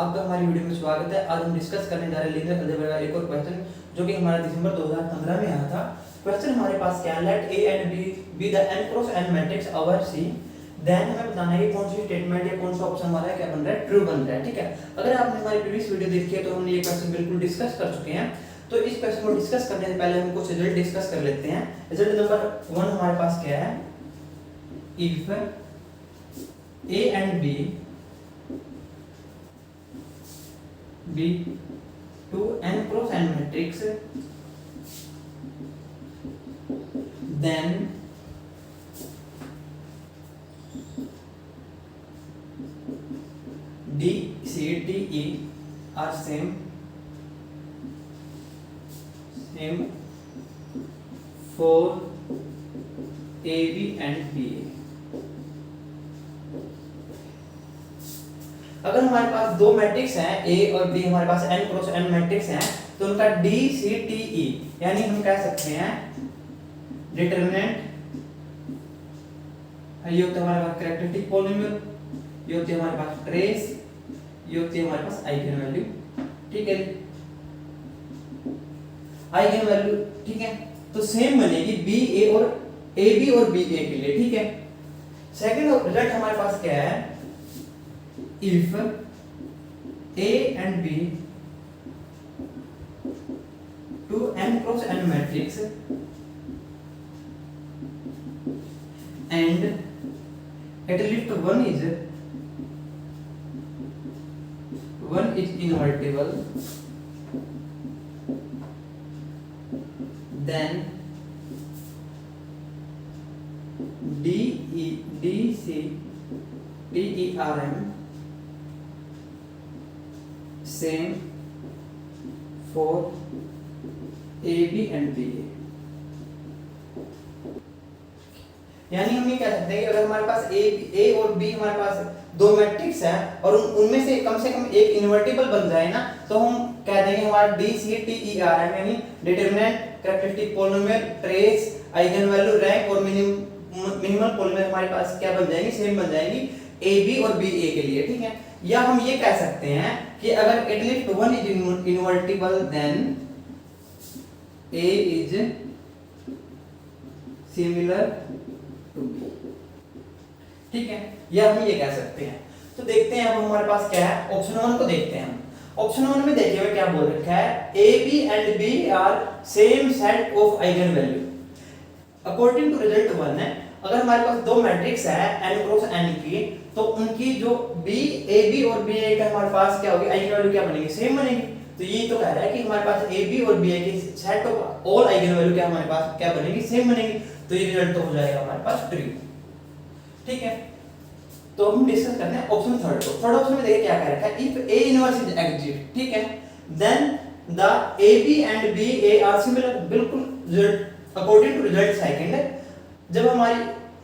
आपका हमारी वीडियो में स्वागत है। आज हम डिस्कस करने जा रहे हैं लीनियर अलजेब्रा का एक और क्वेश्चन जो कि हमारा दिसंबर 2015 में आया था। क्वेश्चन हमारे पास क्या है, let A and B be the n cross n matrix over C, then हमें बताना है कि कौन सी स्टेटमेंट या कौन सा ऑप्शन हमारा क्या बन रहा है, ट्रू बन रहा है। ठीक है, अगर आपने हमारी प्रीवियस वीडियो देखी है तो हमने ये क्वेश्चन बिल्कुल डिस्कस कर चुके हैं। तो इस क्वेश्चन को डिस्कस करने से पहले हम कुछ रिजल्ट डिस्कस कर लेते हैं। रिजल्ट नंबर 1 हमारे पास क्या है, if a and b to n cross n matrix, then d c d e are same for a b and b a। अगर हमारे पास दो मैट्रिक्स हैं A और B, हमारे पास n क्रॉस n मैट्रिक्स हैं, तो उनका D C T E यानी हम कह सकते हैं डिटरमिनेंट, ये होता है हमारे पास कैरेक्टरिस्टिक पॉलिनोमियल, ये होती है हमारे पास ट्रेस, ये होती है हमारे पास आइगन वैल्यू। ठीक है, आइगन वैल्यू। ठीक है, तो सेम बनेगी B A और A B और B A के लिए। ठीक है, सेकंड रिजल्ट हमारे पास क्या है, if A and B to n cross n matrix and at least one is invertible, then D C D E R M same for A B and B A। यानी हम ये कह सकते हैं कि अगर हमारे पास A और B हमारे पास दो मैट्रिक्स हैं और उनमें से कम एक इन्वर्टिबल बन जाए ना, तो हम कह देंगे हमारा D C T E R M यानी determinant, characteristic polynomial, trace, eigen value, rank और मिनिमल पॉलिनोमियल हमारे पास क्या बन जाएंगी, सेम बन जाएंगी A B और B A के लिए। ठीक है, या हम ये कह सकते हैं कि अगर at least one is invertible then A is similar to B। ठीक है, या हम ये कह सकते हैं। तो देखते हैं अब हमारे पास क्या है, ऑप्शन 1 को देखते हैं। ऑप्शन 1 में देखिए हुए क्या बोल रखा है, A B and B are same set of eigen value. According to result 1 है, अगर हमारे पास दो मैट्रिक्स है n क्रॉस n की, तो उनकी जो A B और B A का हमारे पास क्या होगी, आइगन वैल्यू क्या बनेगी, सेम बनेगी। तो ये तो कह रहा है कि हमारे पास A B और B A की set of all eigen value क्या हमारे पास क्या बनेगी, सेम बनेगी। तो ये रिजल्ट तो हो जाएगा हमारे पास ट्रू। ठीक है, तो हम डिस्कस करते हैं ऑप्शन थर्ड को। थर्ड ऑप्शन में देखिए क्या कह रखा है, if A inverse is exist, ठीक है, then the A B and B A are similar. बिल्कुल result according to result second, जब हमारी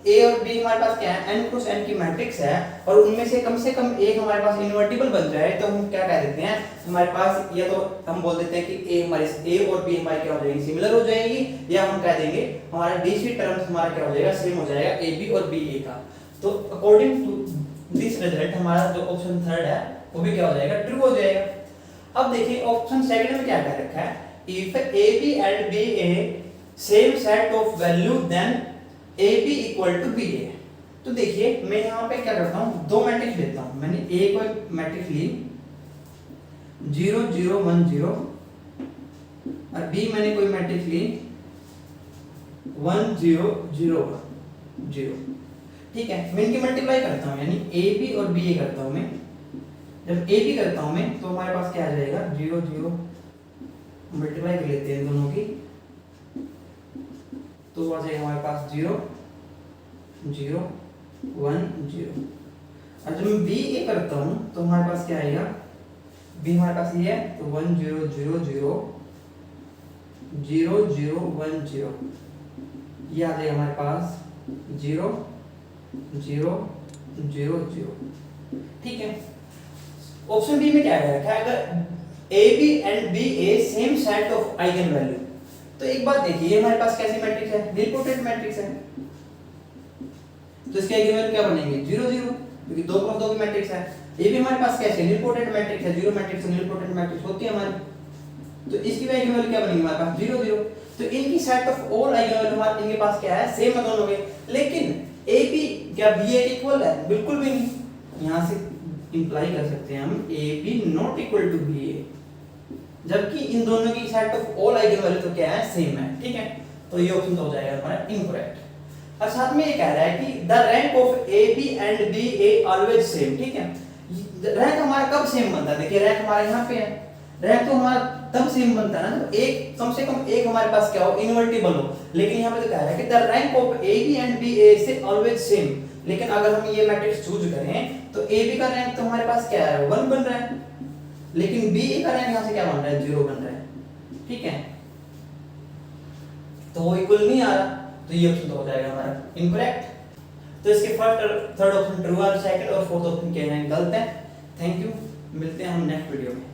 A और B हमारे पास क्या है, n क्रॉस n की मैट्रिक्स है और उनमें से कम एक हमारे पास इन्वर्टिबल बन जाए, तो हम क्या कह देते हैं, हमारे पास या तो हम बोल देते हैं कि A और B हमारी क्या हो जाएगी, सिमिलर हो जाएगी, या हम कह देंगे हमारा DC टर्म्स हमारा क्या हो जाएगा, सेम हो जाएगा A B और B A का। तो अकॉर्डिंग टू दिस रिजल्ट हमारा जो ऑप्शन थर्ड है वो भी क्या हो जाएगा, ट्रू हो जाएगा। अब देखिए ऑप्शन सेकंड में क्या कह रखा है, if A B and B A same set of value then A B equal to B A। तो देखिए मैं यहाँ पे क्या करता हूँ, दो मैट्रिक्स लेता हूँ। मैंने A को एक मैट्रिक्स ली 0 0 1 0 और B मैंने कोई मैट्रिक्स ली 1 0 0 1 0। ठीक है, मैं इनकी मल्टीप्लाई करता हूँ, यानी A B और B A करता हूँ मैं। जब A B करता हूँ मैं, तो हमारे पास क्या आ जाएगा, 0 0 मल्टीप्लाई कर लेते हैं दोनों की, तो आ जाएगा हमारे पास 0 0 1 0। और जब मैं B A करता हूँ तो हमारे पास क्या आएगा, B हमारे पास ये है, तो 1 0 0 0 0 0 1 0, ये आ जाएगा हमारे पास 0 0 0 0। ठीक है, ऑप्शन बी में क्या है रखा है, अगर A B and B A same set of eigen value, तो एक बात देखिए ये हमारे पास कैसी मैट्रिक्स है, नीलपोटेंट मैट्रिक्स है, तो इसके आइगन वैल्यू क्या बनेंगे, 0 0, क्योंकि 2 क्रॉस 2 की मैट्रिक्स है। ए भी हमारे पास कैसे निलपोटेंट मैट्रिक्स है, जीरो मैट्रिक्स से निलपोटेंट मैट्रिक्स होती है हमारी, तो इसकी वैल्यू वैल्यू क्या बनेगी हमारे पास 0 0। तो इनकी set of all eigen value हमारे इनके पास क्या है, सेम है दोनों के। लेकिन ए बी क्या बी ए के इक्वल है, बिल्कुल भी नहीं। यहां से इंप्लाई कर सकते हैं हम A B not equal to B A, जबकि इन दोनों की set of all eigen value तो क्या है, सेम है। ठीक है, तो ये ऑप्शन तो हो जाएगा हमारा इनकरेक्ट। और साथ में ये कह रहा है कि the rank of A B and B A always same. ठीक है, रैंक हमारा कब सेम बनता है, देखिए रैंक हमारा यहाँ पे है, रैंक तो हमारा तब सेम बनता है ना तो एक कम से कम एक हमारे पास क्या हो, इनवर्टिबल हो। लेकिन यहाँ पे तो कह रहा है कि the rank of A B and B A से ऑलवेज सेम। लेकिन अगर हम ये मैट्रिक्स चूज करें तो ए बी का रैंक तो हमारे पास क्या है, 1 बन रहा है, लेकिन बी ए का रैंक यहाँ से क्या बन रहा है, 0 बन रहा है। ठीक है, तो वो इक्वल नहीं आ रहा, तो ये ऑप्शन तो हो जाएगा हमारा इनकरेक्ट। तो इसके फर्स्ट थर्ड ऑप्शन ट्रू और सेकंड और फोर्थ ऑप्शन क्या है, गलत है। थैंक यू, मिलते हैं हम नेक्स्ट वीडियो में।